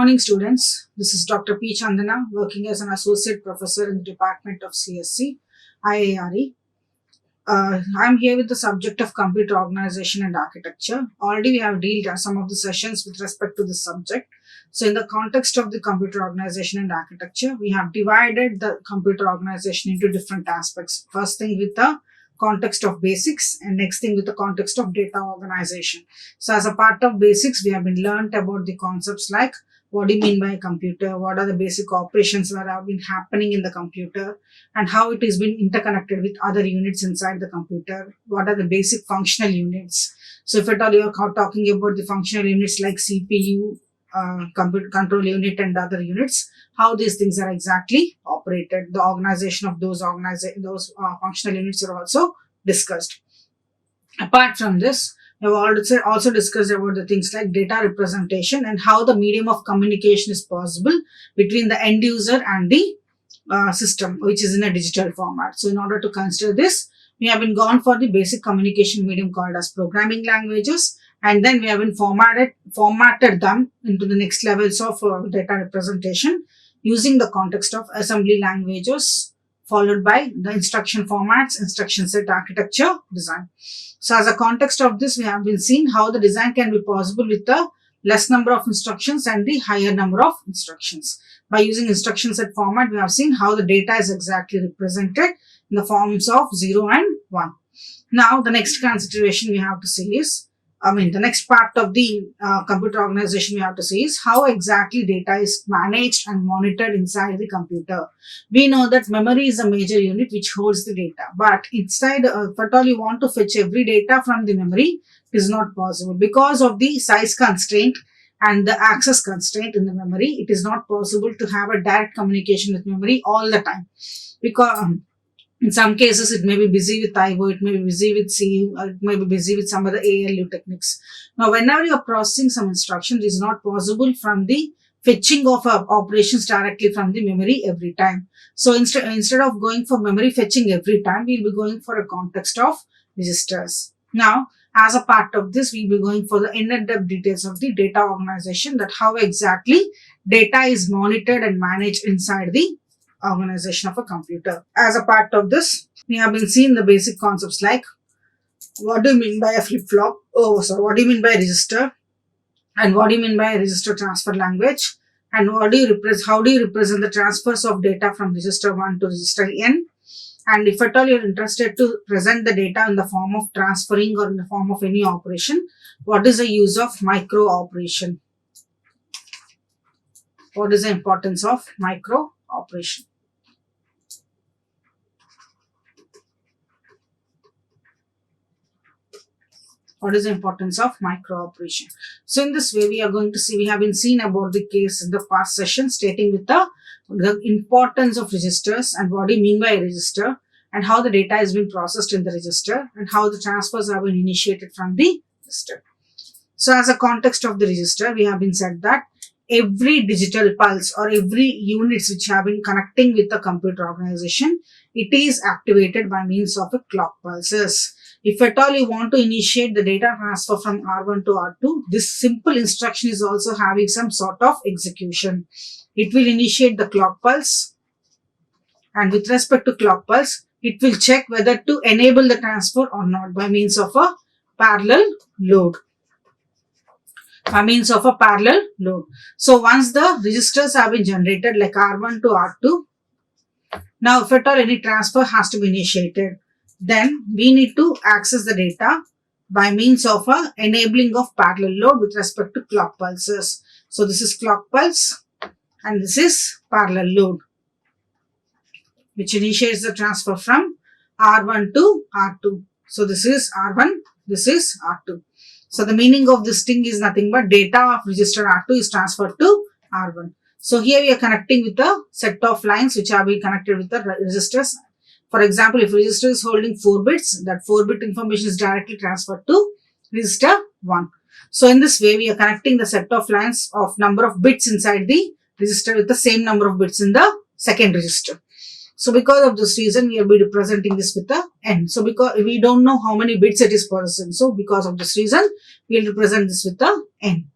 morning, students. This is Dr. P. Chandana, working as an associate professor in the Department of CSC, IARE. I'm here with the subject of computer organization and architecture. Already we have dealt some of the sessions with respect to this subject. So in the context of the computer organization and architecture, we have divided the computer organization into different aspects. First thing with the context of basics, and next thing with the context of data organization. So as a part of basics, we have been learnt about the concepts like what do you mean by a computer, what are the basic operations that have been happening in the computer, and how it is been interconnected with other units inside the computer, what are the basic functional units. So if at all you are talking about the functional units like CPU, computer control unit and other units, how these things are exactly operated, the organization of those functional units are also discussed. Apart from this, we have also discussed about the things like data representation and how the medium of communication is possible between the end user and the system, which is in a digital format. So in order to consider this, we have been gone for the basic communication medium called as programming languages, and then we have been formatted them into the next levels of data representation using the context of assembly languages, followed by the instruction formats, instruction set architecture, design. So as a context of this, we have been seeing how the design can be possible with the less number of instructions and the higher number of instructions. By using instruction set format, we have seen how the data is exactly represented in the forms of 0 and 1. Now, the next consideration we have to see is, the next part of the computer organization we have to see is how exactly data is managed and monitored inside the computer. We know that memory is a major unit which holds the data, but inside, if at all you want to fetch every data from the memory, it is not possible because of the size constraint and the access constraint in the memory. It is not possible to have a direct communication with memory all the time, because in some cases, it may be busy with IO, it may be busy with CU, or it may be busy with some other ALU techniques. Now, whenever you are processing some instructions, it is not possible from the fetching of operations directly from the memory every time. So, instead of going for memory fetching every time, we will be going for a context of registers. Now, as a part of this, we will be going for the in-depth details of the data organization, that how exactly data is monitored and managed inside the organization of a computer. As a part of this, we have been seeing the basic concepts like what do you mean by a flip-flop, what do you mean by a register, and what do you mean by a register transfer language, and how do you represent the transfers of data from register 1 to register n, and if at all you're interested to present the data in the form of transferring or in the form of any operation, what is the use of micro operation? What is the importance of micro operation? What is the importance of micro operation? So in this way, we are going to see, we have been seen about the case in the past session, stating with the importance of registers and what do you mean by a register, and how the data has been processed in the register, and how the transfers have been initiated from the register. So as a context of the register, we have been said that every digital pulse or every units which have been connecting with the computer organization, it is activated by means of a clock pulses. If at all you want to initiate the data transfer from R1 to R2, this simple instruction is also having some sort of execution. It will initiate the clock pulse, and with respect to clock pulse, it will check whether to enable the transfer or not by means of a parallel load. So once the registers have been generated like R1 to R2, now if at all any transfer has to be initiated, then we need to access the data by means of a enabling of parallel load with respect to clock pulses. So this is clock pulse and this is parallel load, which initiates the transfer from R1 to R2. So this is R1, this is R2. So the meaning of this thing is nothing but data of register R2 is transferred to R1. So here we are connecting with a set of lines which have been connected with the registers. For example, if register is holding 4 bits, that 4-bit information is directly transferred to register 1. So in this way, we are connecting the set of lines of number of bits inside the register with the same number of bits in the second register. So because of this reason, we will be representing this with the n. So because we don't know how many bits it is possessing. So because of this reason, we will represent this with the n.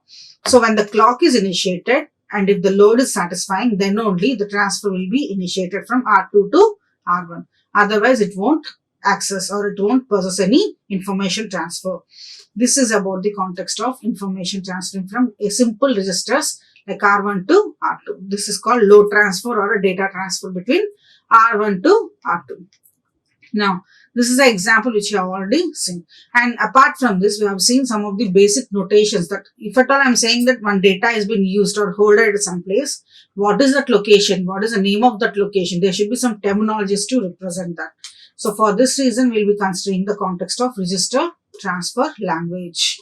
So when the clock is initiated, and if the load is satisfying, then only the transfer will be initiated from R2 to R1. Otherwise, it won't access or it won't possess any information transfer. This is about the context of information transferring from a simple registers like R1 to R2. This is called load transfer or a data transfer between R1 to R2. Now, this is an example which you have already seen. And apart from this, we have seen some of the basic notations that if at all I'm saying that one data has been used or held at some place, what is that location? What is the name of that location? There should be some terminologies to represent that. So for this reason, we'll be considering the context of register transfer language.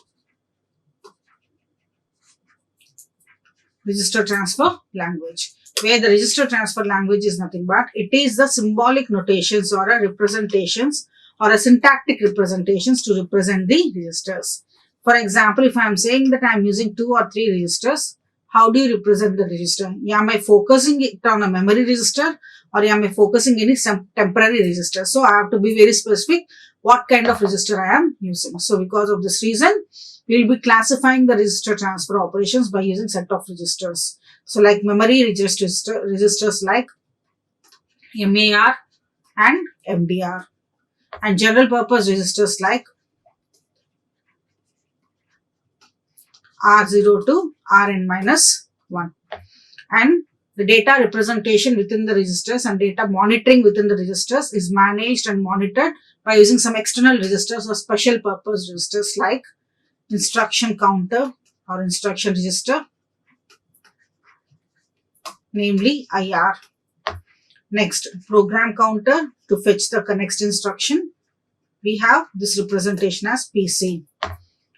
Register transfer language, where the register transfer language is nothing but it is the symbolic notations or a representations or a syntactic representations to represent the registers. For example, if I am saying that I am using 2 or 3 registers, how do you represent the register? Am I focusing it on a memory register or am I focusing any some temporary register? So I have to be very specific what kind of register I am using. So because of this reason, we will be classifying the register transfer operations by using set of registers. So like memory registers like MAR and MDR, and general purpose registers like R0 to Rn-1. And the data representation within the registers and data monitoring within the registers is managed and monitored by using some external registers or special purpose registers like instruction counter or instruction register, namely IR. Next, program counter to fetch the next instruction. We have this representation as PC.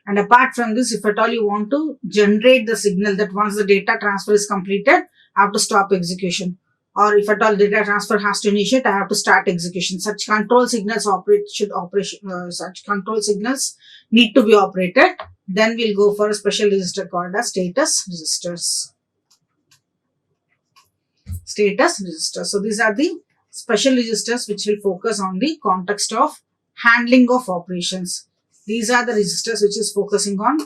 And apart from this, if at all you want to generate the signal that once the data transfer is completed, I have to stop execution. Or if at all data transfer has to initiate, I have to start execution. Such control signals such control signals need to be operated. Then we'll go for a special register called as status registers. Status register. So these are the special registers which will focus on the context of handling of operations. These are the registers which is focusing on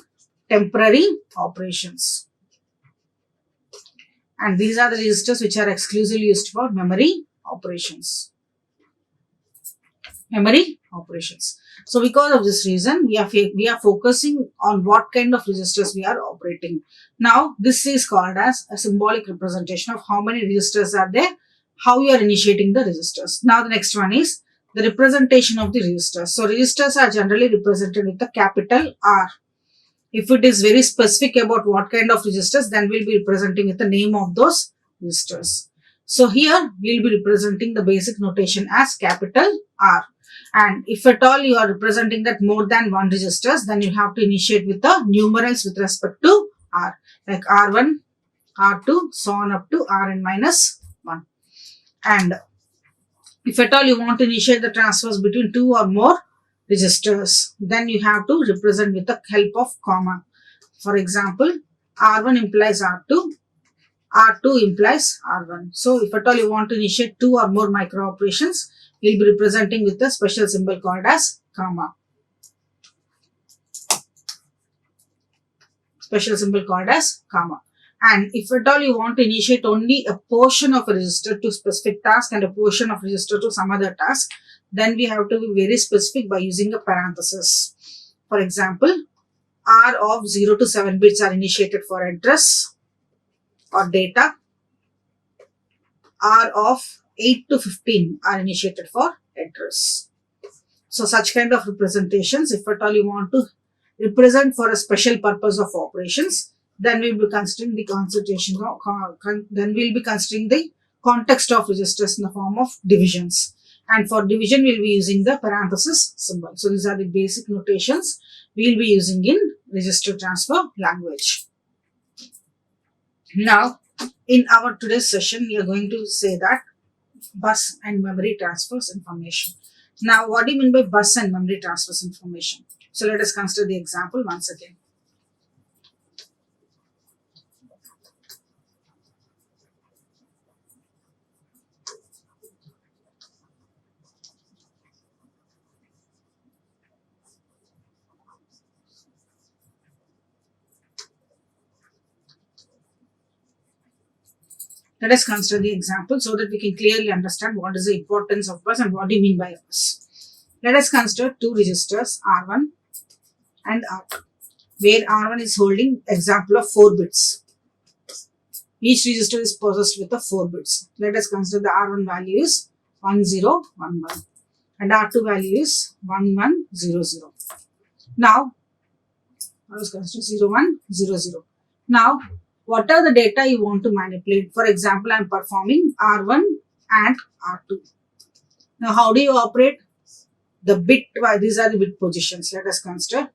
temporary operations. And these are the registers which are exclusively used for memory operations. Memory operations. So because of this reason, we are focusing on what kind of registers we are operating. Now, this is called as a symbolic representation of how many registers are there, how you are initiating the registers. Now, the next one is the representation of the registers. So, registers are generally represented with a capital R. If it is very specific about what kind of registers, then we'll be representing with the name of those registers. So, here we'll be representing the basic notation as capital R. And if at all you are representing that more than one registers, then you have to initiate with the numerals with respect to R, like R1, R2, so on up to Rn-1. And if at all you want to initiate the transfers between 2 or more registers, then you have to represent with the help of comma. For example, R1 implies R2, R2 implies R1. So if at all you want to initiate 2 or more micro operations, we'll be representing with a special symbol called as comma. Special symbol called as comma. And if at all you want to initiate only a portion of a register to specific task and a portion of register to some other task, then we have to be very specific by using a parenthesis. For example, R of 0 to 7 bits are initiated for address or data. R of 8 to 15 are initiated for address. So such kind of representations, if at all you want to represent for a special purpose of operations, then we'll be considering the context of registers in the form of divisions. And for division, we'll be using the parenthesis symbol. So these are the basic notations we'll be using in register transfer language. Now, in our today's session, we are going to say that bus and memory transfers information. Now, what do you mean by bus and memory transfers information? So let us consider the example once again. Let us consider the example so that we can clearly understand what is the importance of bus and what do you mean by bus. Let us consider two registers R1 and R2, where R1 is holding example of 4 bits. Each register is possessed with the 4 bits. Let us consider the R1 value is 1011 and R2 value is 1100. Now, let us consider 0100. Now, what are the data you want to manipulate? For example, I am performing R1 and R2. Now, how do you operate? The bitwise, these are the bit positions. Let us consider.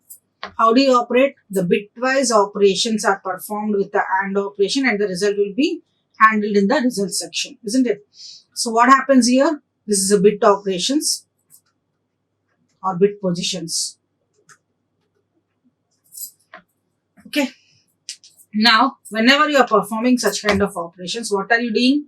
How do you operate? The bitwise operations are performed with the AND operation and the result will be handled in the result section, isn't it? So, what happens here? This is a bit operations or bit positions. Okay. Now, whenever you are performing such kind of operations, what are you doing?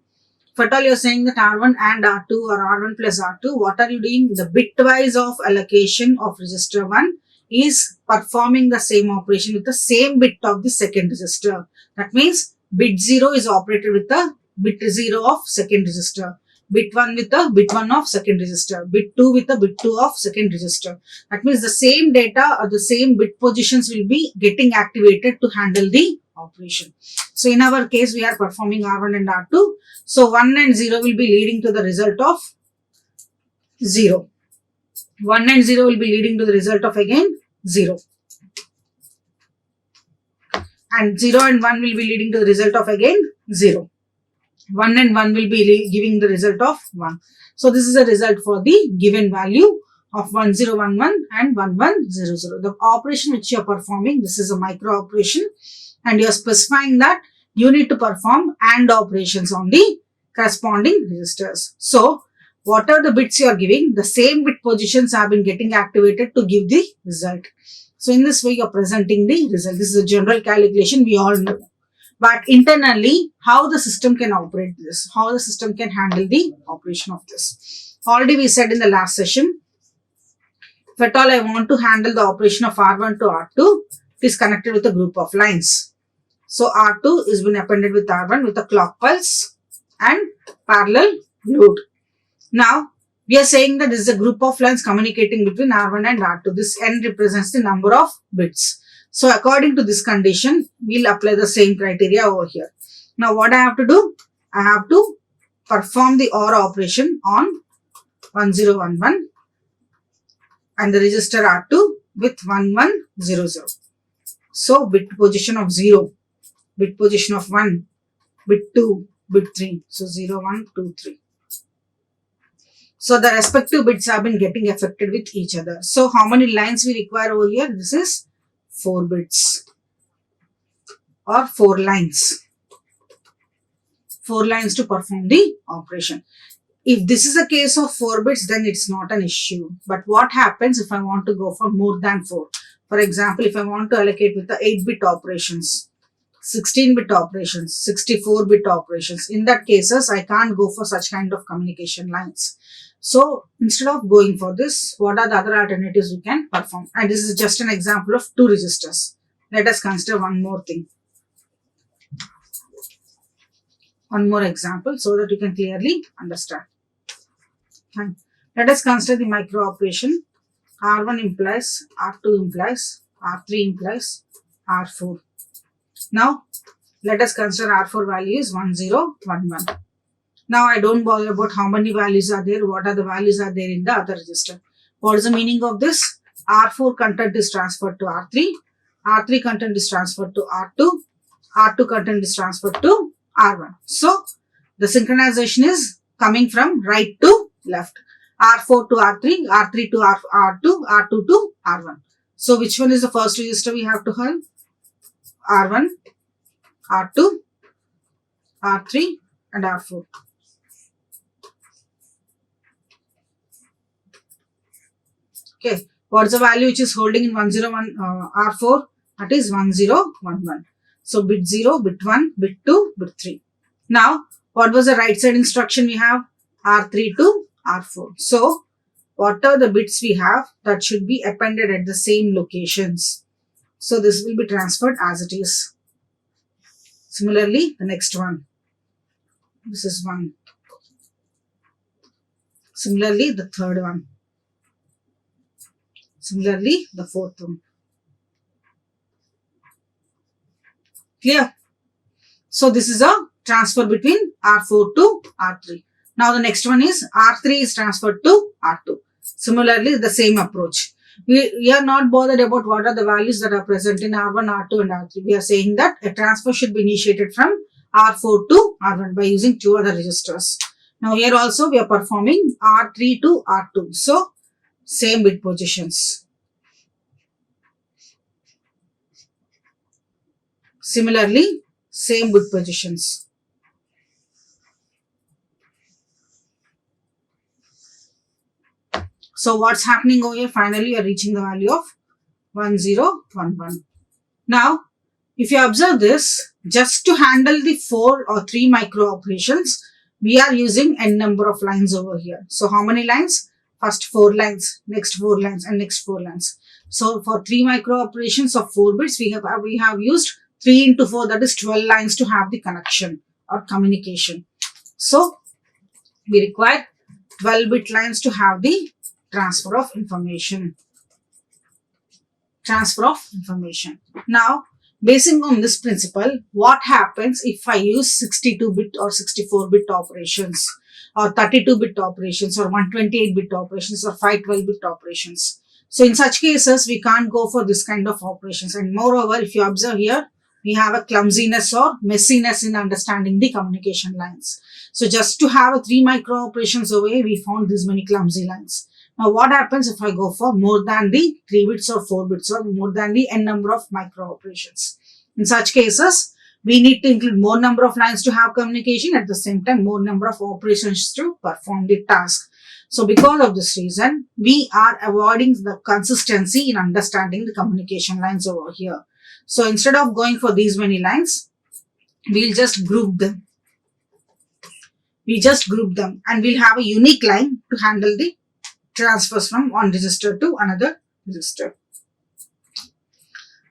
If at all you are saying that R1 and R2 or R1 plus R2, what are you doing? The bitwise of allocation of register 1 is performing the same operation with the same bit of the second register. That means bit 0 is operated with the bit 0 of second register. Bit 1 with the bit 1 of second register. Bit 2 with the bit 2 of second register. That means the same data or the same bit positions will be getting activated to handle the operation. So in our case, we are performing R1 and R2. So 1 and 0 will be leading to the result of 0. 1 and 0 will be leading to the result of again 0. And 0 and 1 will be leading to the result of again 0. 1 and 1 will be giving the result of 1. So this is a result for the given value of 1011 and 1100. The operation which you are performing, this is a micro operation and you are specifying that you need to perform AND operations on the corresponding registers. So what are the bits you are giving? The same bit positions have been getting activated to give the result. So in this way you are presenting the result. This is a general calculation we all know. But internally, how the system can operate this, how the system can handle the operation of this. Already we said in the last session, if at all I want to handle the operation of R1 to R2, it is connected with a group of lines. So R2 is been appended with R1 with a clock pulse and parallel load. Now, we are saying that this is a group of lines communicating between R1 and R2. This N represents the number of bits. So, according to this condition, we will apply the same criteria over here. Now, what I have to do? I have to perform the OR operation on 1011 and the register R2 with 1100. So, bit position of 0, bit position of 1, bit 2, bit 3. So, 0, 1, 2, 3. So, the respective bits have been getting affected with each other. So, how many lines we require over here? This is 4 bits or 4 lines. 4 lines to perform the operation. If this is a case of 4 bits, then it's not an issue. But what happens if I want to go for more than 4? For example, if I want to allocate with the 8-bit operations, 16-bit operations, 64-bit operations, in that cases, I can't go for such kind of communication lines. So, instead of going for this, what are the other alternatives we can perform? And this is just an example of 2 registers. Let us consider one more thing. One more example so that you can clearly understand. Fine. Let us consider the micro operation. R1 implies, R2 implies, R3 implies, R4. Now, let us consider R4 value is 1011. Now, I don't bother about how many values are there, what are the values are there in the other register. What is the meaning of this? R4 content is transferred to R3, R3 content is transferred to R2, R2 content is transferred to R1. So, the synchronization is coming from right to left. R4 to R3, R3 to R2, R2 to R1. So, which one is the first register we have to have? R1, R2, R3 and R4. Okay, what is the value which is holding in 101 R4? That is 1011. So, bit 0, bit 1, bit 2, bit 3. Now, what was the right side instruction we have? R3 to R4. So, what are the bits we have that should be appended at the same locations? So, this will be transferred as it is. Similarly, the next one. This is 1. Similarly, the third one. Similarly, the fourth one. Clear? So this is a transfer between R4 to R3. Now the next one is R3 is transferred to R2. Similarly, the same approach. We are not bothered about what are the values that are present in R1, R2 and R3. We are saying that a transfer should be initiated from R4 to R1 by using 2 other registers. Now here also we are performing R3 to R2. So same bit positions. Similarly, same bit positions. So what's happening over here? Finally, you are reaching the value of 1011. Now, if you observe this, just to handle the 4 or 3 micro operations, we are using n number of lines over here. So how many lines? First 4 lines, next 4 lines and next 4 lines. So for 3 micro operations of 4 bits, we have used 3 into 4, that is 12 lines to have the connection or communication. So we require 12 bit lines to have the transfer of information. Transfer of information. Now, basing on this principle, what happens if I use 62-bit or 64-bit operations or 32-bit operations or 128-bit operations or 512-bit operations? So in such cases, we can't go for this kind of operations. And moreover, if you observe here, we have a clumsiness or messiness in understanding the communication lines. So just to have a 3 micro operations away, we found this many clumsy lines. Now what happens if I go for more than the 3 bits or 4 bits or more than the n number of micro operations? In such cases, we need to include more number of lines to have communication, at the same time more number of operations to perform the task. So because of this reason, we are avoiding the consistency in understanding the communication lines over here. So instead of going for these many lines, we'll just group them. We just group them and we'll have a unique line to handle the transfers from one register to another register.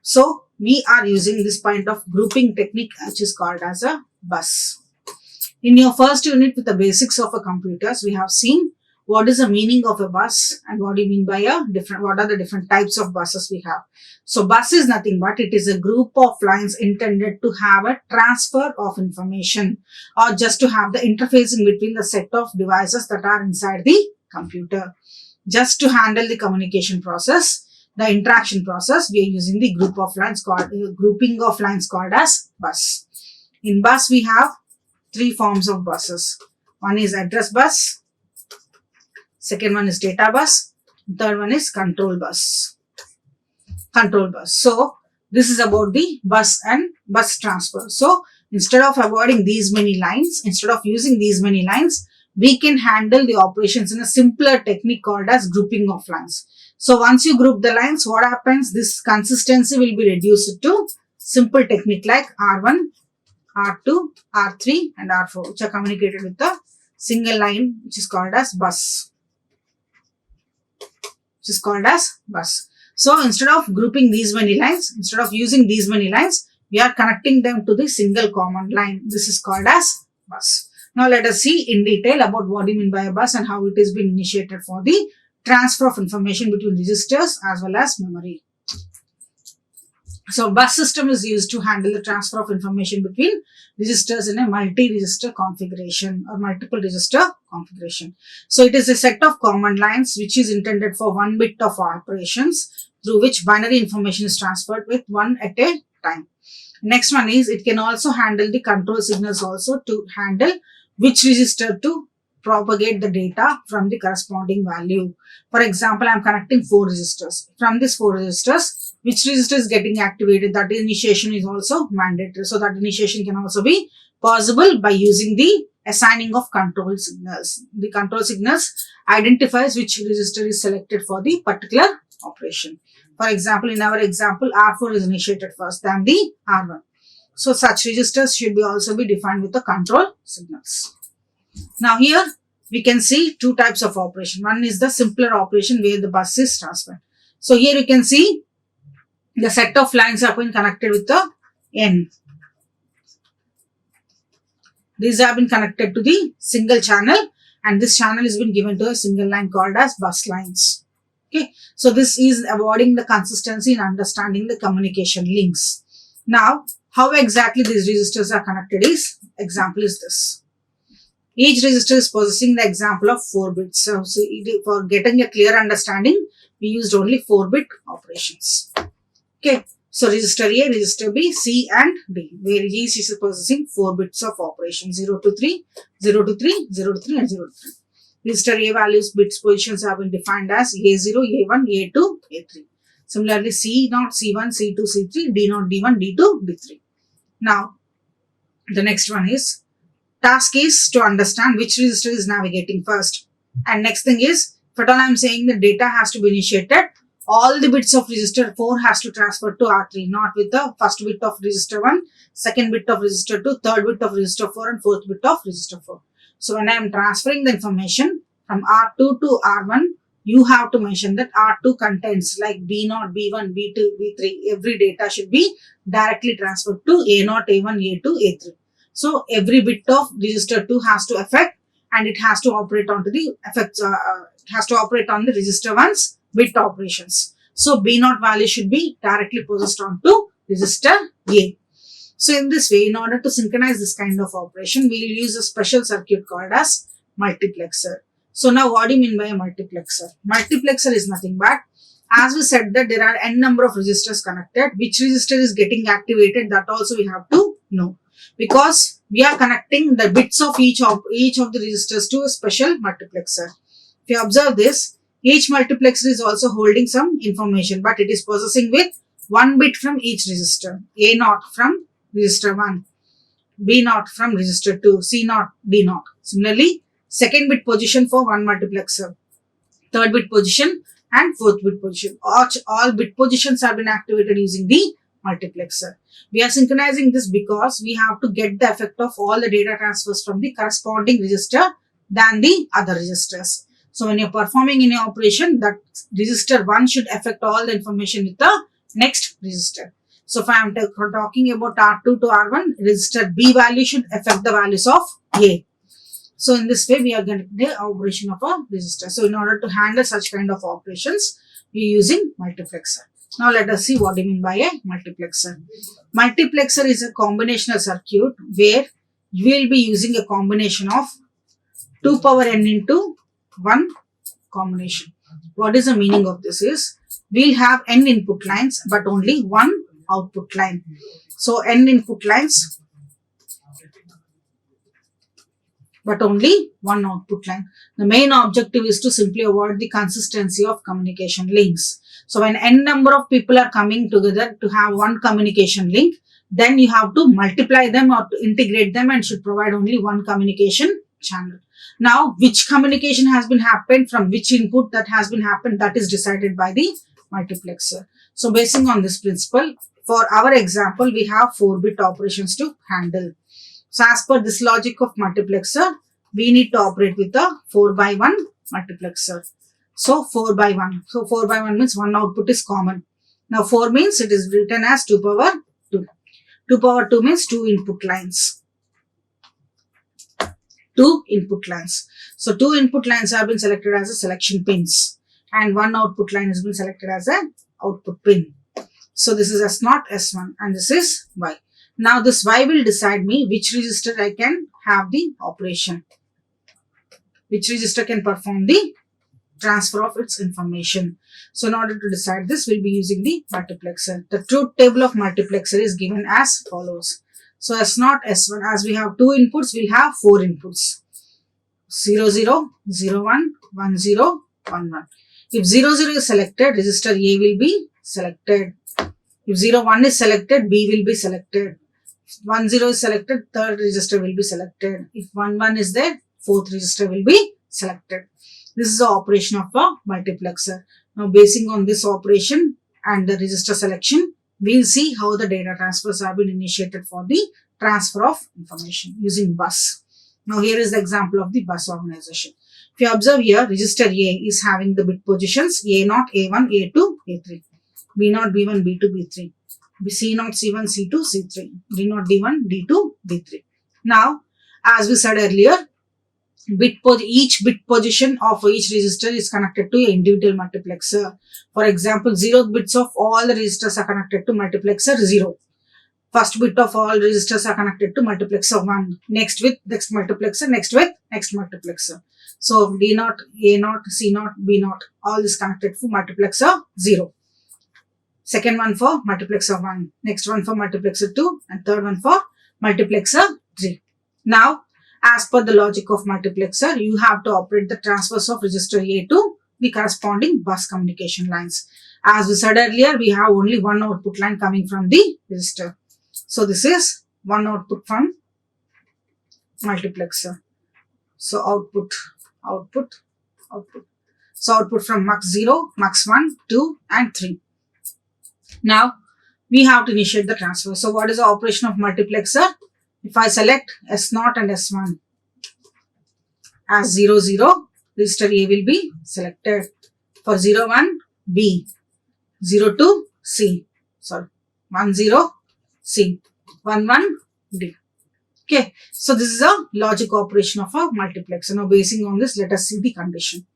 So we are using this kind of grouping technique which is called as a bus. In your first unit with the basics of a computers, we have seen what is the meaning of a bus and what do you mean by what are the different types of buses we have. So bus is nothing but it is a group of lines intended to have a transfer of information or just to have the interfacing between the set of devices that are inside the computer. Just to handle the communication process, the interaction process, we are using the group of lines called grouping of lines called as bus. In bus, we have 3 forms of buses. One is address bus, second one is data bus, third one is control bus. Control bus. So this is about the bus and bus transfer. So instead of avoiding these many lines, instead of using these many lines, we can handle the operations in a simpler technique called as grouping of lines. So once you group the lines, what happens? This consistency will be reduced to simple technique like R1, R2, R3 and R4, which are communicated with a single line which is called as bus. Which is called as bus. So instead of grouping these many lines, instead of using these many lines, we are connecting them to the single common line. This is called as bus. Now let us see in detail about what we mean by a bus and how it is being initiated for the transfer of information between registers as well as memory. So bus system is used to handle the transfer of information between registers in a multi-register configuration or multiple register configuration. So it is a set of common lines which is intended for 1 bit of operations through which binary information is transferred with one at a time. Next one is it can also handle the control signals also to handle which register to propagate the data from the corresponding value. For example, I am connecting 4 registers. From these 4 registers, which register is getting activated, that initiation is also mandatory. So that initiation can also be possible by using the assigning of control signals. The control signals identifies which register is selected for the particular operation. For example, in our example, R4 is initiated first than the R1. So such registers should be also be defined with the control signals. Now here we can see 2 types of operation. One is the simpler operation where the bus is transferred. So here you can see the set of lines are being connected with the N. These have been connected to the single channel, and this channel has been given to a single line called as bus lines. Okay, so this is avoiding the consistency in understanding the communication links. Now, how exactly these registers are connected is, example is this. Each register is possessing the example of 4 bits. So for getting a clear understanding, we used only 4-bit operations. Okay, so register A, register B, C and D, where each is possessing 4 bits of operation, 0 to 3, 0 to 3, 0 to 3 and 0 to 3. Register A values bits positions have been defined as A0, A1, A2, A3. Similarly, C0, C1, C2, C3, D0, D1, D2, D3. Now, the next one is, task is to understand which register is navigating first. And next thing is, if at all I am saying the data has to be initiated, all the bits of register 4 has to transfer to R3, not with the first bit of register 1, second bit of register 2, third bit of register 4 and fourth bit of register 4. So when I am transferring the information from R2 to R1, you have to mention that R2 contains like B0, B1, B2, B3. Every data should be directly transferred to A0, A1, A2, A3. So every bit of register 2 has to affect, and it has to operate onto the effects. It has to operate on the register 1's bit operations. So B0 value should be directly processed onto register A. So in this way, in order to synchronize this kind of operation, we will use a special circuit called as multiplexer. So now what do you mean by a multiplexer? Multiplexer is nothing but, as we said that there are n number of registers connected, which register is getting activated, that also we have to know. Because we are connecting the bits of each of the registers to a special multiplexer. If you observe this, each multiplexer is also holding some information, but it is processing with 1 bit from each register. A0 from register 1, B0 from register 2, C0, D0. Similarly, second bit position for one multiplexer, third bit position and fourth bit position. All bit positions have been activated using the multiplexer. We are synchronizing this because we have to get the effect of all the data transfers from the corresponding register than the other registers. So when you're performing any operation, that register 1 should affect all the information with the next register. So if I am talking about R2 to R1, register B value should affect the values of A. So in this way, we are getting the operation of a register. So in order to handle such kind of operations, we are using multiplexer. Now let us see what we mean by a multiplexer. Multiplexer is a combinational circuit where you will be using a combination of 2 power n into 1 combination. What is the meaning of this is, we'll have n input lines but only 1 output line. So n input lines but only 1 output line. The main objective is to simply avoid the consistency of communication links. So when n number of people are coming together to have one communication link, then you have to multiply them or to integrate them and should provide only one communication channel. Now, which communication has been happened from which input that has been happened, that is decided by the multiplexer. So basing on this principle, for our example, we have 4-bit operations to handle. So as per this logic of multiplexer, we need to operate with a 4/1 multiplexer. So 4/1. So 4/1 means one output is common. Now 4 means it is written as 2 power 2. 2 power 2 means 2 input lines. 2 input lines. So 2 input lines have been selected as a selection pins and 1 output line has been selected as an output pin. So this is S0, S1 and this is Y. Now this Y will decide me which register I can have the operation. Which register can perform the transfer of its information. So in order to decide this, we'll be using the multiplexer. The truth table of multiplexer is given as follows. So S0, S1, as we have 2 inputs, we'll have 4 inputs. 0, 0, 0, 1, 1, 0, 1, 1. If 0, 0 is selected, register A will be selected. If 0, 1 is selected, B will be selected. If 1, 0 is selected, third register will be selected. If 1, 1 is there, fourth register will be selected. This is the operation of a multiplexer. Now, basing on this operation and the register selection, we'll see how the data transfers have been initiated for the transfer of information using bus. Now, here is the example of the bus organization. If you observe here, register A is having the bit positions A0, A1, A2, A3, B0, B1, B2, B3, C0, C1, C2, C3, D0, D1, D2, D3. Now, As we said earlier, each bit position of each register is connected to an individual multiplexer. For example, 0 bits of all the registers are connected to multiplexer 0. First bit of all registers are connected to multiplexer 1. Next with next multiplexer, next with next multiplexer. So D0, A0, C0, B0, all is connected to multiplexer 0. Second one for multiplexer 1. Next one for multiplexer 2. And third one for multiplexer 3. Now, as per the logic of multiplexer, you have to operate the transfers of register A to the corresponding bus communication lines. As we said earlier, we have only one output line coming from the register. So this is one output from multiplexer. So output. So output from mux 0, mux 1, 2 and 3. Now we have to initiate the transfer. So what is the operation of multiplexer? If I select S0 and S1 as 0, 0, register A will be selected. For 0, 1, B, 0, 2, C, 1, 0, C, 1, 1, D. Okay, so this is a logic operation of a multiplexer. Now basing on this, let us see the condition.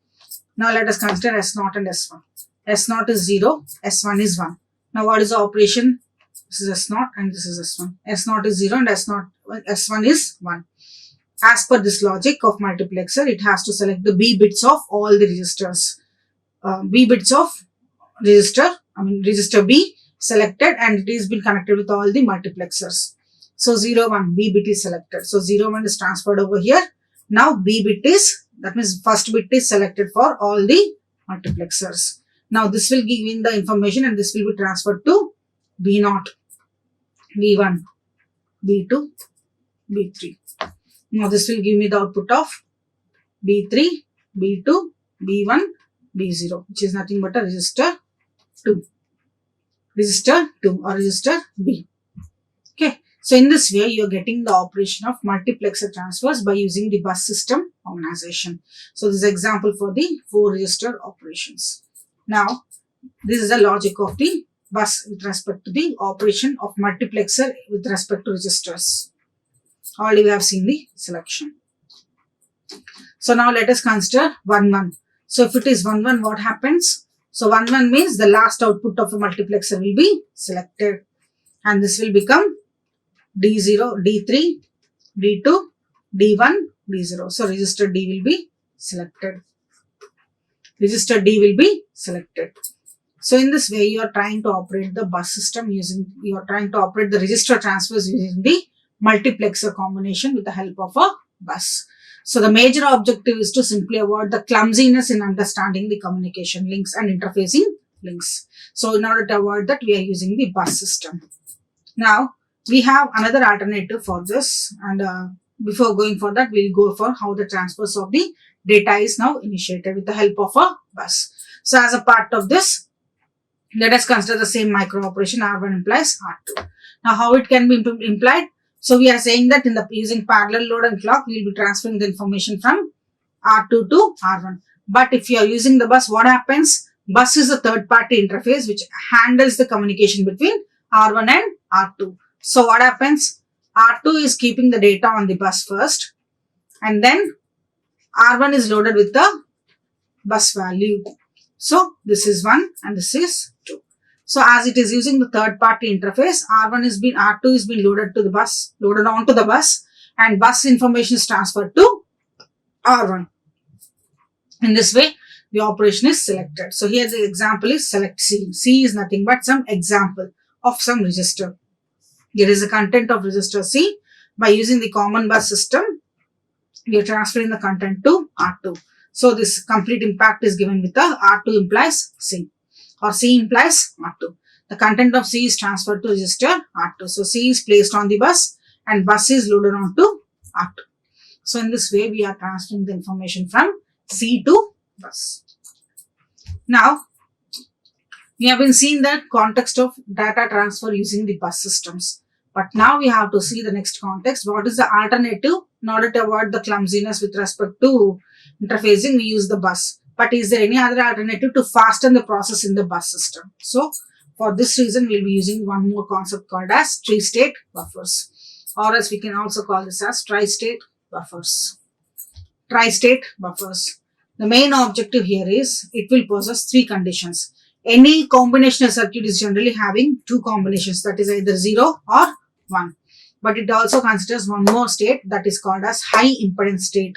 Now let us consider S0 and S1. S0 is 0, S1 is 1. Now what is the operation? This is S0 and this is S1. S0 is 0 and S1 is 1. As per this logic of multiplexer, it has to select the B bits of all the registers. B bits of register B selected, and it is been connected with all the multiplexers. So 0, 1, B bit is selected. So 0, 1 is transferred over here. Now B bit is, that means first bit is selected for all the multiplexers. Now this will give in the information and this will be transferred to B0, B1, B2, B3. Now this will give me the output of B3, B2, B1, B0, which is nothing but a register 2. Register 2 or register B. Okay. So in this way, you are getting the operation of multiplexer transfers by using the bus system organization. So this is an example for the 4 register operations. Now, this is the logic of the bus with respect to the operation of multiplexer with respect to registers. Already we have seen the selection. So now let us consider 1, 1. So if it is 1, 1, what happens? So 1, 1 means the last output of a multiplexer will be selected. And this will become D0, D3, D2, D1, D0. So register D will be selected. Register D will be selected. So in this way, you are trying to operate the bus system you are trying to operate the register transfers using the multiplexer combination with the help of a bus. So the major objective is to simply avoid the clumsiness in understanding the communication links and interfacing links. So in order to avoid that, we are using the bus system. Now, we have another alternative for this, and before going for that, we'll go for how the transfers of the data is now initiated with the help of a bus. So as a part of this, let us consider the same micro operation R1 implies R2. Now how it can be implied? So we are saying that in the using parallel load and clock, we will be transferring the information from R2 to R1. But if you are using the bus, what happens? Bus is a third party interface which handles the communication between R1 and R2. So what happens? R2 is keeping the data on the bus first, and then R1 is loaded with the bus value. So this is 1 and this is 2. So as it is using the third party interface, R2 is being loaded onto the bus, and bus information is transferred to R1. In this way, the operation is selected. So here the example is select C. C is nothing but some example of some register. There is a content of register C. By using the common bus system, we are transferring the content to R2. So this complete impact is given with the R2 implies C or C implies R2. The content of C is transferred to register R2. So C is placed on the bus and bus is loaded onto R2. So in this way, we are transferring the information from C to bus. Now, we have been seeing the context of data transfer using the bus systems. But now we have to see the next context. What is the alternative? In order to avoid the clumsiness with respect to interfacing, we use the bus. But is there any other alternative to fasten the process in the bus system? So, for this reason, we will be using one more concept called as tri-state buffers. Or as we can also call this as tri-state buffers. Tri-state buffers. The main objective here is it will possess three conditions. Any combinational circuit is generally having two combinations, that is either 0 or 1. But it also considers one more state that is called as high impedance state.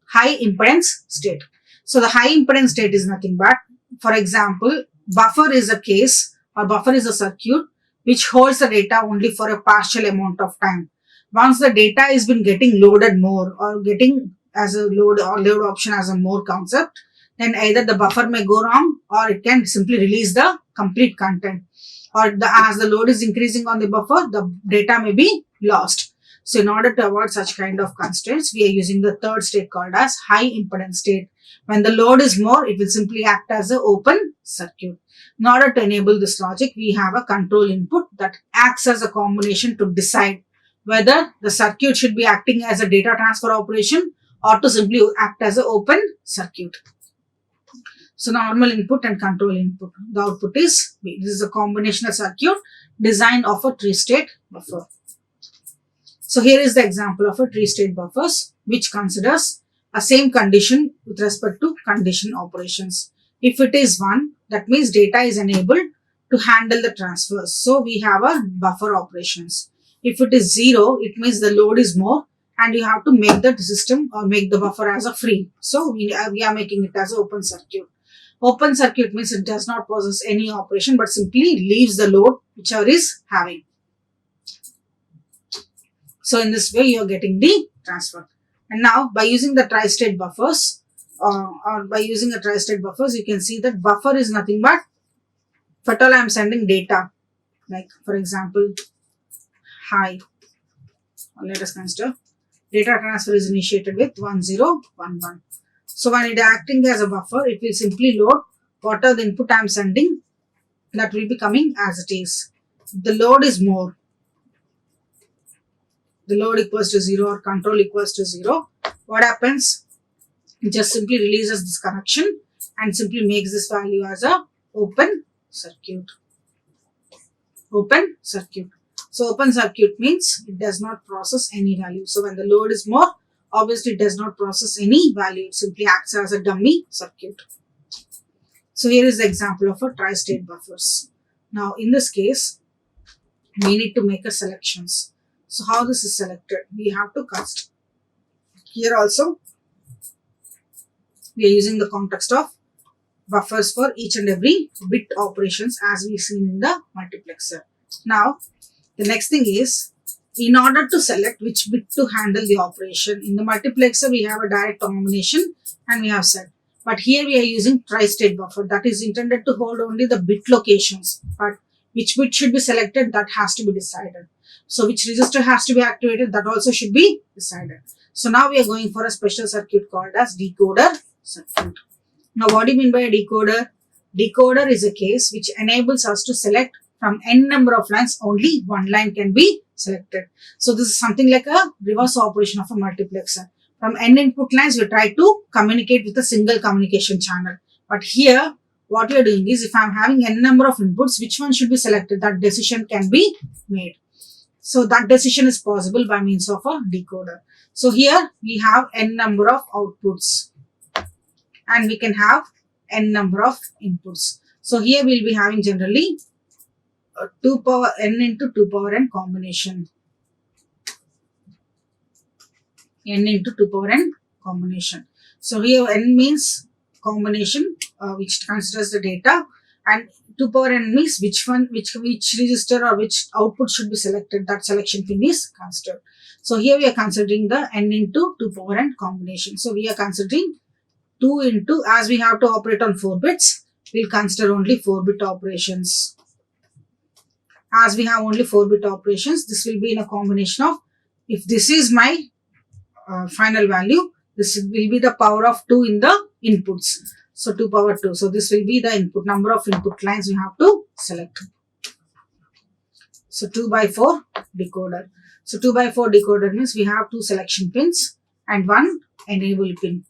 High impedance state. So the high impedance state is nothing but, for example, buffer is a case or buffer is a circuit which holds the data only for a partial amount of time. Once the data has been getting loaded more or getting as a load or load option as a more concept, then either the buffer may go wrong or it can simply release the complete content. Or as the load is increasing on the buffer, the data may be lost. So in order to avoid such kind of constraints, we are using the third state called as high impedance state. When the load is more, it will simply act as an open circuit. In order to enable this logic, we have a control input that acts as a combination to decide whether the circuit should be acting as a data transfer operation or to simply act as an open circuit. So normal input and control input. The output is, this is a combinational circuit design of a three-state buffer. So here is the example of a three-state buffers which considers a same condition with respect to condition operations. If it is 1, that means data is enabled to handle the transfers. So we have a buffer operations. If it is 0, it means the load is more and you have to make the system or make the buffer as a free. So we are making it as an open circuit. Open circuit means it does not possess any operation but simply leaves the load whichever is having. So in this way you are getting the transfer. And now by using the tri-state buffers or by using a tri-state buffers, you can see that buffer is nothing but, if at all I am sending data, like for example, hi, or let us consider data transfer is initiated with 1011. So when it is acting as a buffer, it will simply load whatever the input I am sending, that will be coming as it is. If the load is more, the load equals to 0 or control equals to 0, what happens? It just simply releases this connection and simply makes this value as a open circuit. Open circuit. So open circuit means it does not process any value. So when the load is more, obviously it does not process any value. It simply acts as a dummy circuit. So here is the example of a tri-state buffers. Now in this case, we need to make a selections. So how this is selected? We have to cast. Here also, we are using the context of buffers for each and every bit operations as we seen in the multiplexer. Now, the next thing is, in order to select which bit to handle the operation, in the multiplexer we have a direct combination and we have set. But here we are using tri-state buffer that is intended to hold only the bit locations. But which bit should be selected, that has to be decided. So which register has to be activated, that also should be decided. So now we are going for a special circuit called as decoder circuit. Now what do you mean by a decoder? Decoder is a case which enables us to select from n number of lines, only one line can be selected. So this is something like a reverse operation of a multiplexer. From n input lines, we try to communicate with a single communication channel. But here, what we are doing is, if I am having n number of inputs, which one should be selected? That decision can be made. So that decision is possible by means of a decoder. So here we have n number of outputs and we can have n number of inputs. So here we will be having generally 2 power n into 2 power n combination. N into 2 power n combination. So here n means combination which considers the data, and 2 power n means which register or which output should be selected. That selection pin is considered. So here we are considering the n into 2 power n combination. So we are considering 2 into, as we have to operate on 4 bits, we will consider only 4-bit operations. As we have only 4-bit operations, this will be in a combination of, if this is my final value, this will be the power of 2 in the inputs. So 2 power 2. So this will be the input number of input lines we have to select. So 2 by 4 decoder. So 2 by 4 decoder means we have 2 selection pins and 1 enable pin.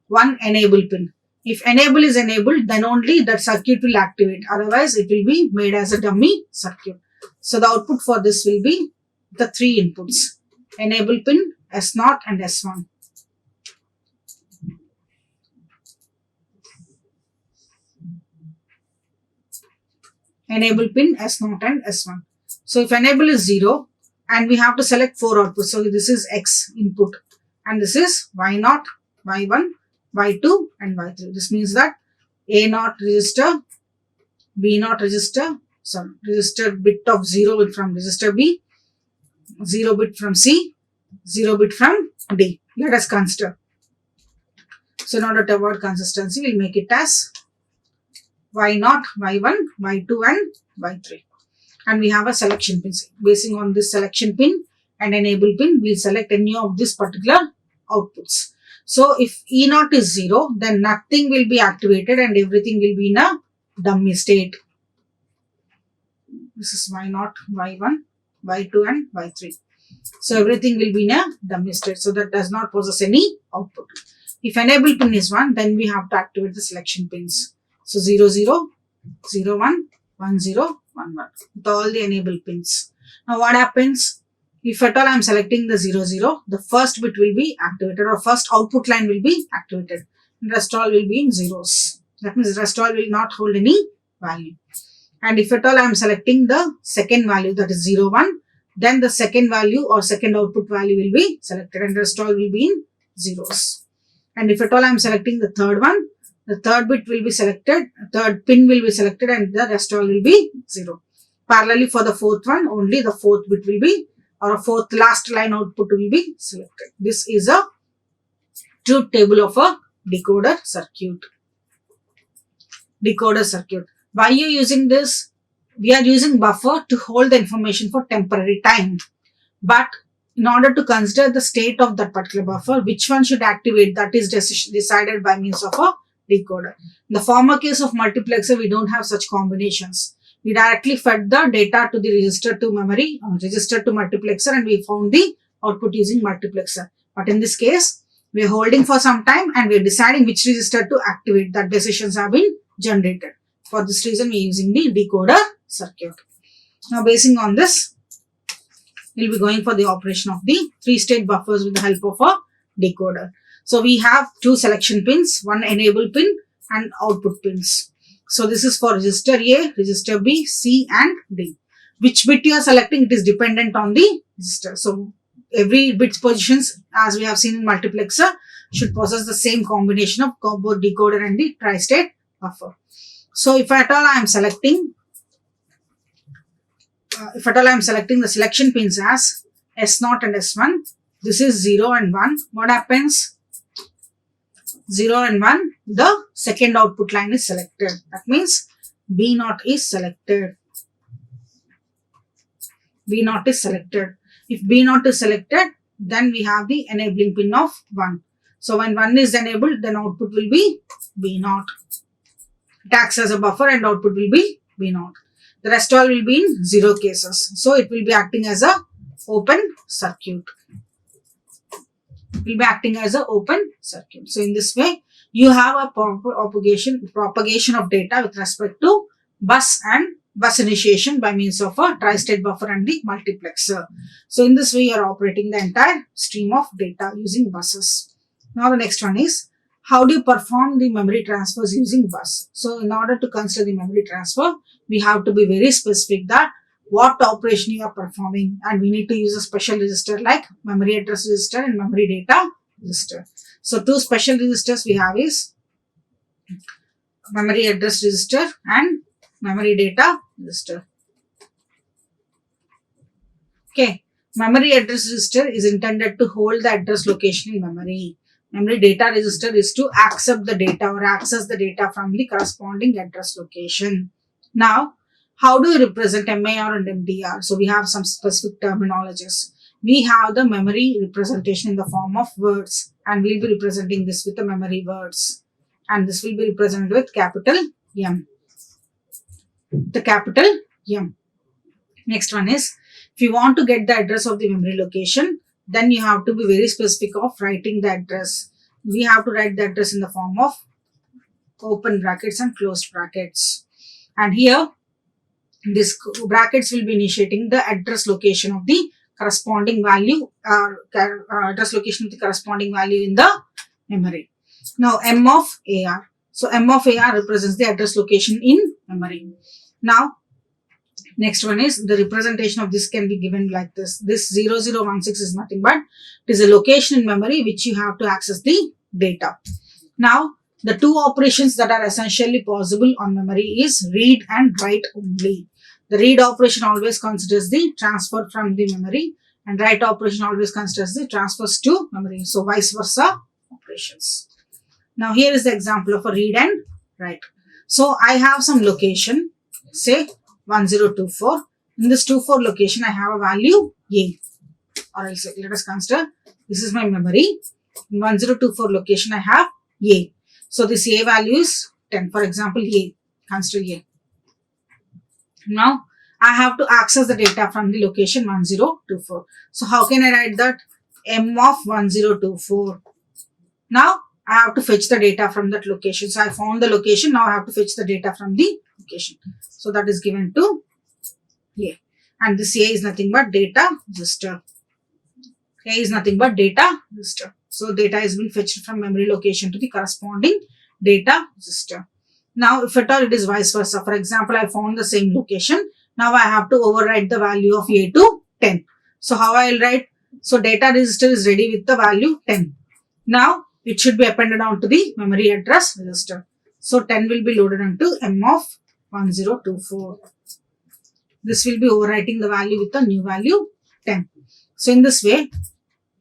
1 enable pin. If enable is enabled, then only that circuit will activate. Otherwise, it will be made as a dummy circuit. So the output for this will be the 3 inputs. enable pin S0 and S1. Enable pin S0 and S1. So if enable is 0 and we have to select 4 outputs. So this is X input and this is Y0, Y1, Y2 and Y3. This means that A0 register, B0 register, register bit of 0 from register B, 0 bit from C, 0 bit from D. Let us consider. So in order to avoid consistency, we'll make it as Y0, Y1, Y2 and Y3. And we have a selection pin. Basing on this selection pin and enable pin, we'll select any of these particular outputs. So if E0 is 0, then nothing will be activated and everything will be in a dummy state. This is Y0, Y1, Y2 and Y3. So everything will be in a dummy state. So that does not possess any output. If enable pin is 1, then we have to activate the selection pins. So 0, 0, 0, 1, 1, 0, 1, 1 with all the enable pins. Now what happens? If at all I am selecting the 0, 0, the first bit will be activated or first output line will be activated. And rest all will be in zeros. That means rest all will not hold any value. And if at all I am selecting the second value, that is 0, 1, then the second value or second output value will be selected and rest all will be in zeros. And if at all I am selecting the third one, the third bit will be selected, third pin will be selected and the rest all will be 0. Parallelly for the fourth one, only the fourth bit will be or a fourth last line output will be selected. This is a truth table of a decoder circuit. Decoder circuit. Why are you using this? We are using buffer to hold the information for temporary time. But in order to consider the state of that particular buffer, which one should activate, that is decided by means of a decoder. In the former case of multiplexer, we don't have such combinations. We directly fed the data to the register to memory, register to multiplexer, and we found the output using multiplexer. But in this case, we are holding for some time and we are deciding which register to activate. That decisions have been generated. For this reason, we are using the decoder circuit. Now, basing on this, we'll be going for the operation of the 3-state buffers with the help of a decoder. So we have 2 selection pins, 1 enable pin and output pins. So this is for register A, register B, C and D. Which bit you are selecting, it is dependent on the register. So every bit's positions, as we have seen in multiplexer, should possess the same combination of both decoder and the tri-state buffer. So if at all I am selecting, the selection pins as S0 and S1, this is 0 and 1. What happens? 0 and 1, the second output line is selected. That means B0 is selected. B0 is selected. If B0 is selected, then we have the enabling pin of 1. So when 1 is enabled, then output will be B0. It acts as a buffer and output will be B0. The rest all will be in 0 cases. So it will be acting as a open circuit. Will be acting as an open circuit. So in this way, you have a propagation of data with respect to bus and bus initiation by means of a tri-state buffer and the multiplexer. So in this way, you are operating the entire stream of data using buses. Now the next one is, how do you perform the memory transfers using bus? So in order to consider the memory transfer, we have to be very specific that what operation you are performing, and we need to use a special register like memory address register and memory data register. So 2 special registers we have is memory address register and memory data register. Okay, memory address register is intended to hold the address location in memory. Memory data register is to accept the data or access the data from the corresponding address location. Now, how do you represent MAR and MDR? So we have some specific terminologies. We have the memory representation in the form of words, and we'll be representing this with the memory words. And this will be represented with capital M. The capital M. Next one is, if you want to get the address of the memory location, then you have to be very specific of writing the address. We have to write the address in the form of open brackets and closed brackets. And here, this brackets will be initiating the address location of the corresponding value address location with the corresponding value in the memory. Now M of AR. So M of AR represents the address location in memory. Now next one is the representation of this can be given like this. This 0016 is nothing but it is a location in memory which you have to access the data. Now the two operations that are essentially possible on memory is read and write only. The read operation always considers the transfer from the memory and write operation always considers the transfers to memory. So vice versa operations. Now here is the example of a read and write. So I have some location, say 1024. In this 24 location, I have a value A. Or else let us consider this is my memory. In 1024 location, I have A. So this A value is 10. For example, A. Consider A. Now I have to access the data from the location 1024. So how can I write that? M of 1024. Now I have to fetch the data from that location. So I found the location. Now I have to fetch the data from the location. So that is given to A. And this A is nothing but data register. A is nothing but data register. So data has been fetched from memory location to the corresponding data register. Now if at all it is vice versa. For example, I found the same location. Now I have to overwrite the value of A to 10. So how I will write? So data register is ready with the value 10. Now it should be appended onto the memory address register. So 10 will be loaded onto M of 1024. This will be overwriting the value with the new value 10. So in this way,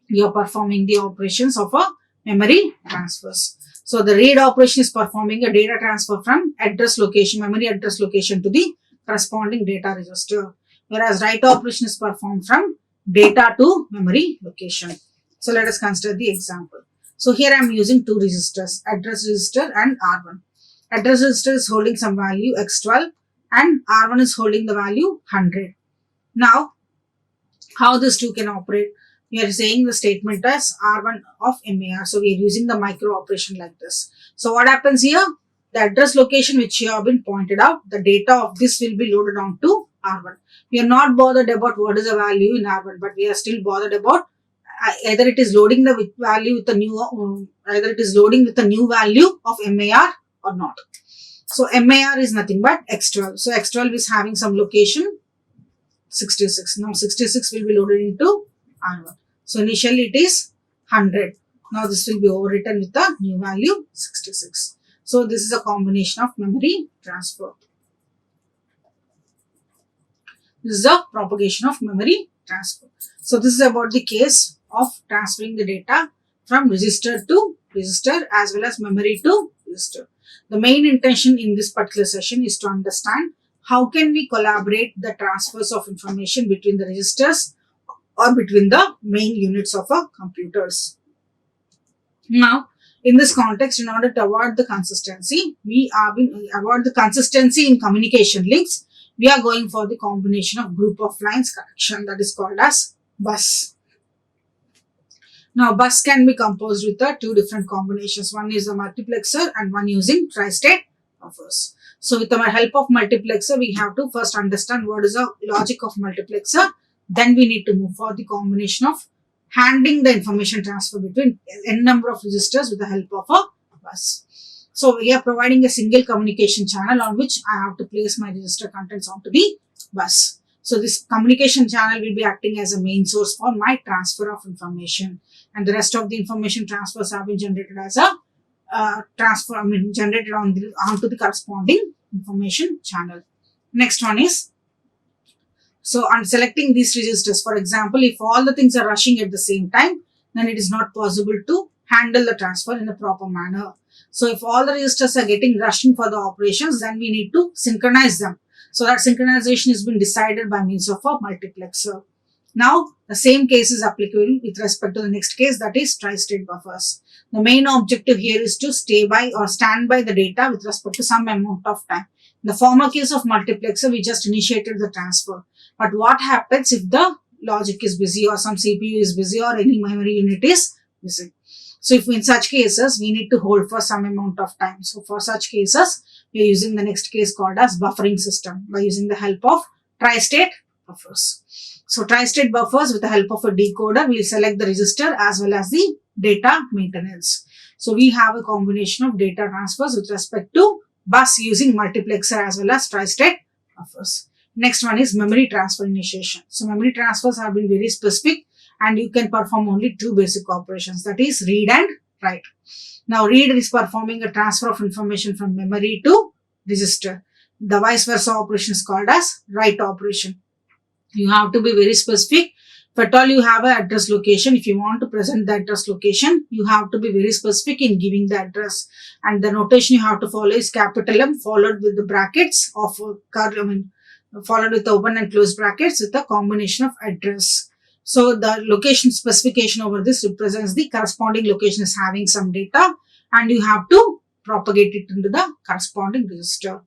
you are performing the operations of a memory transfers. So the read operation is performing a data transfer from address location, memory address location to the corresponding data register. Whereas write operation is performed from data to memory location. So let us consider the example. So here I am using two registers, address register and R1. Address register is holding some value x12 and R1 is holding the value 100. Now, how these two can operate? We are saying the statement as R1 of MAR. So we are using the micro operation like this. So what happens here? The address location which you have been pointed out, the data of this will be loaded onto R1. We are not bothered about what is the value in R1, but we are still bothered about either it is loading the value with the new, either it is loading with the new value of MAR or not. So MAR is nothing but X12. So X12 is having some location 66. Now 66 will be loaded into R1. So initially it is 100. Now this will be overwritten with the new value 66. So this is a combination of memory transfer. This is a propagation of memory transfer. So this is about the case of transferring the data from register to register as well as memory to register. The main intention in this particular session is to understand how can we collaborate the transfers of information between the registers or between the main units of our computers. Now, in this context, in order to avoid the consistency, in communication links, we are going for the combination of group of lines connection that is called as bus. Now, bus can be composed with two different combinations. One is a multiplexer and one using tri-state buffers. So, with the help of multiplexer, we have to first understand what is the logic of multiplexer. Then we need to move for the combination of handling the information transfer between n number of registers with the help of a bus. So we are providing a single communication channel on which I have to place my register contents onto the bus. So this communication channel will be acting as a main source for my transfer of information, and the rest of the information transfers have been generated as a generated onto the corresponding information channel. Next one is, so on selecting these registers, for example, if all the things are rushing at the same time, then it is not possible to handle the transfer in a proper manner. So if all the registers are getting rushing for the operations, then we need to synchronize them. So that synchronization has been decided by means of a multiplexer. Now, the same case is applicable with respect to the next case, that is tri-state buffers. The main objective here is to stay by or stand by the data with respect to some amount of time. In the former case of multiplexer, we just initiated the transfer. But what happens if the logic is busy or some CPU is busy or any memory unit is busy? So if in such cases, we need to hold for some amount of time. So for such cases, we are using the next case called as buffering system by using the help of tri-state buffers. So tri-state buffers, with the help of a decoder, we'll select the register as well as the data maintenance. So we have a combination of data transfers with respect to bus using multiplexer as well as tri-state buffers. Next one is memory transfer initiation. So memory transfers have been very specific and you can perform only two basic operations, that is read and write. Now read is performing a transfer of information from memory to register. The vice versa operation is called as write operation. You have to be very specific. If at all you have an address location, if you want to present the address location, you have to be very specific in giving the address. And the notation you have to follow is capital M followed with the brackets of followed with the open and closed brackets with a combination of address. So the location specification over this represents the corresponding location is having some data and you have to propagate it into the corresponding register.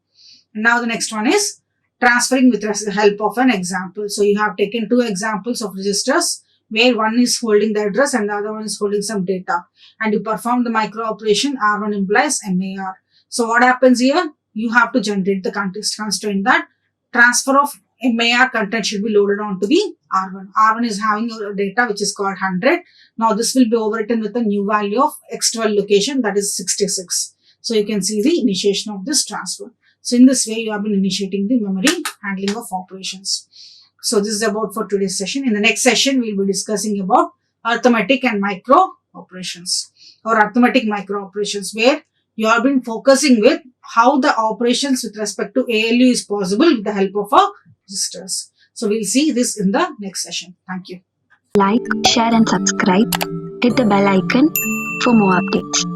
Now the next one is transferring with the help of an example. So you have taken two examples of registers where one is holding the address and the other one is holding some data. And you perform the micro operation R1 implies MAR. So what happens here? You have to generate the constraint that transfer of MAR content should be loaded onto the R1. R1 is having a data which is called 100. Now this will be overwritten with a new value of X12 location, that is 66. So you can see the initiation of this transfer. So in this way, you have been initiating the memory handling of operations. So this is about for today's session. In the next session, we'll be discussing about arithmetic and micro operations or arithmetic micro operations, where you have been focusing with how the operations with respect to ALU is possible with the help of registers. So we'll see this in the next session. Thank you. Like, share and subscribe. Hit the bell icon for more updates.